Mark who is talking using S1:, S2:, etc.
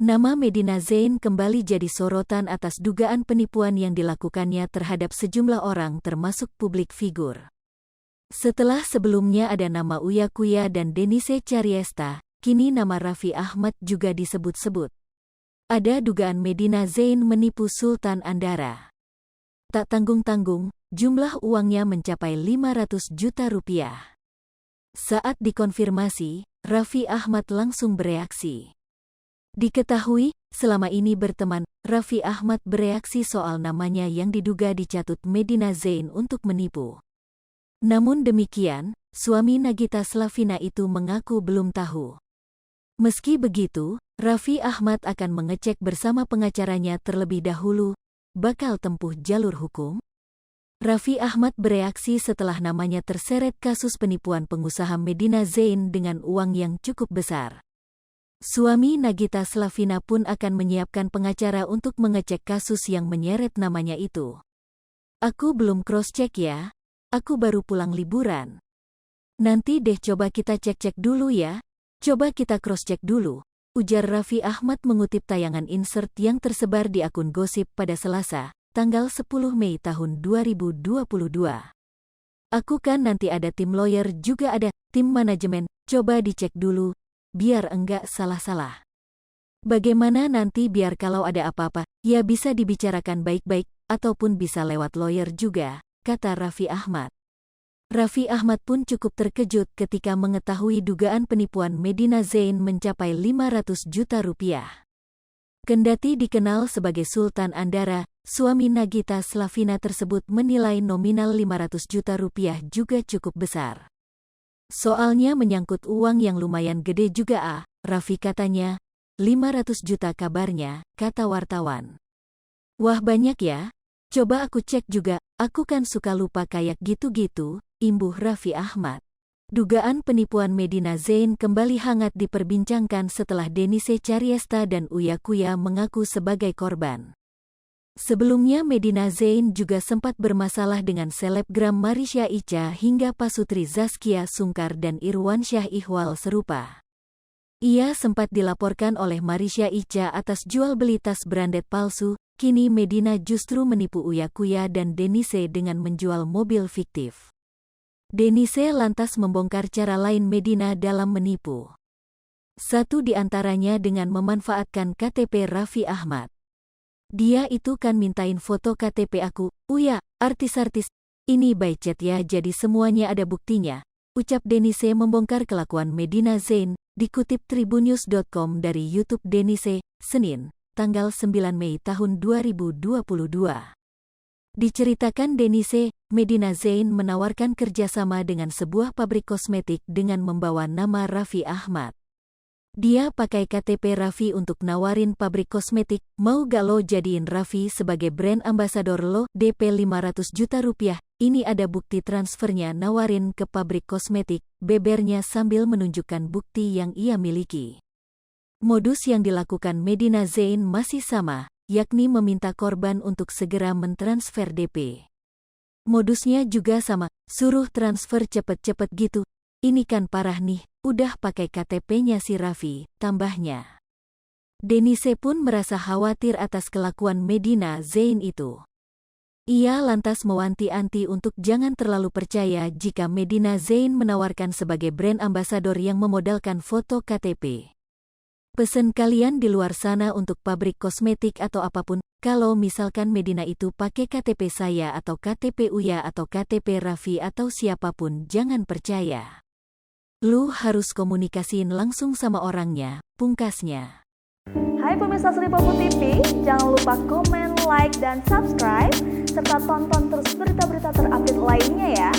S1: Nama Medina Zain kembali jadi sorotan atas dugaan penipuan yang dilakukannya terhadap sejumlah orang termasuk publik figur. Setelah sebelumnya ada nama Uya Kuya dan Denise Chariesta, kini nama Raffi Ahmad juga disebut-sebut. Ada dugaan Medina Zain menipu Sultan Andara. Tak tanggung-tanggung, jumlah uangnya mencapai 500 juta rupiah. Saat dikonfirmasi, Raffi Ahmad langsung bereaksi. Diketahui, selama ini berteman, Raffi Ahmad bereaksi soal namanya yang diduga dicatut Medina Zain untuk menipu. Namun demikian, suami Nagita Slavina itu mengaku belum tahu. Meski begitu, Raffi Ahmad akan mengecek bersama pengacaranya terlebih dahulu, bakal tempuh jalur hukum. Raffi Ahmad bereaksi setelah namanya terseret kasus penipuan pengusaha Medina Zain dengan uang yang cukup besar. Suami Nagita Slavina pun akan menyiapkan pengacara untuk mengecek kasus yang menyeret namanya itu. Aku belum cross-check ya, aku baru pulang liburan. Nanti deh coba kita cek-cek dulu ya, coba kita cross-check dulu, ujar Raffi Ahmad mengutip tayangan insert yang tersebar di akun gosip pada Selasa, tanggal 10 Mei tahun 2022. Aku kan nanti ada tim lawyer juga ada, tim manajemen, coba dicek dulu, biar enggak salah-salah. Bagaimana nanti biar kalau ada apa-apa, ya bisa dibicarakan baik-baik, ataupun bisa lewat lawyer juga, kata Raffi Ahmad. Raffi Ahmad pun cukup terkejut ketika mengetahui dugaan penipuan Medina Zain mencapai 500 juta rupiah. Kendati dikenal sebagai Sultan Andara, suami Nagita Slavina tersebut menilai nominal 500 juta rupiah juga cukup besar. Soalnya menyangkut uang yang lumayan gede juga Raffi katanya, 500 juta kabarnya, kata wartawan. Wah banyak ya, coba aku cek juga, aku kan suka lupa kayak gitu-gitu, imbuh Raffi Ahmad. Dugaan penipuan Medina Zain kembali hangat diperbincangkan setelah Denise Chariesta dan Uya Kuya mengaku sebagai korban. Sebelumnya Medina Zain juga sempat bermasalah dengan selebgram Marisha Ica hingga pasutri Zaskia Sungkar dan Irwansyah Ihwal serupa. Ia sempat dilaporkan oleh Marisha Ica atas jual beli tas branded palsu, kini Medina justru menipu Uya Kuya dan Denise dengan menjual mobil fiktif. Denise lantas membongkar cara lain Medina dalam menipu. Satu di antaranya dengan memanfaatkan KTP Raffi Ahmad. Dia itu kan mintain foto KTP aku, Uya, artis-artis, ini by chat ya jadi semuanya ada buktinya, ucap Denise membongkar kelakuan Medina Zain, dikutip tribunnews.com dari YouTube Denise, Senin, tanggal 9 Mei tahun 2022. Diceritakan Denise, Medina Zain menawarkan kerjasama dengan sebuah pabrik kosmetik dengan membawa nama Raffi Ahmad. Dia pakai KTP Raffi untuk nawarin pabrik kosmetik, mau gak lo jadiin Raffi sebagai brand ambasador lo, DP 500 juta rupiah, ini ada bukti transfernya nawarin ke pabrik kosmetik, bebernya sambil menunjukkan bukti yang ia miliki. Modus yang dilakukan Medina Zain masih sama, yakni meminta korban untuk segera mentransfer DP. Modusnya juga sama, suruh transfer cepet-cepet gitu, ini kan parah nih. Udah pakai KTP-nya si Raffi, tambahnya. Denise pun merasa khawatir atas kelakuan Medina Zain itu. Ia lantas mewanti-wanti untuk jangan terlalu percaya jika Medina Zain menawarkan sebagai brand ambasador yang memodalkan foto KTP. Pesen kalian di luar sana untuk pabrik kosmetik atau apapun, kalau misalkan Medina itu pakai KTP saya atau KTP Uya atau KTP Raffi atau siapapun jangan percaya. Lu harus komunikasiin langsung sama orangnya, pungkasnya.
S2: Hai pemirsa Sri Popo TV, jangan lupa komen, like, dan subscribe, serta tonton terus berita-berita terupdate lainnya ya.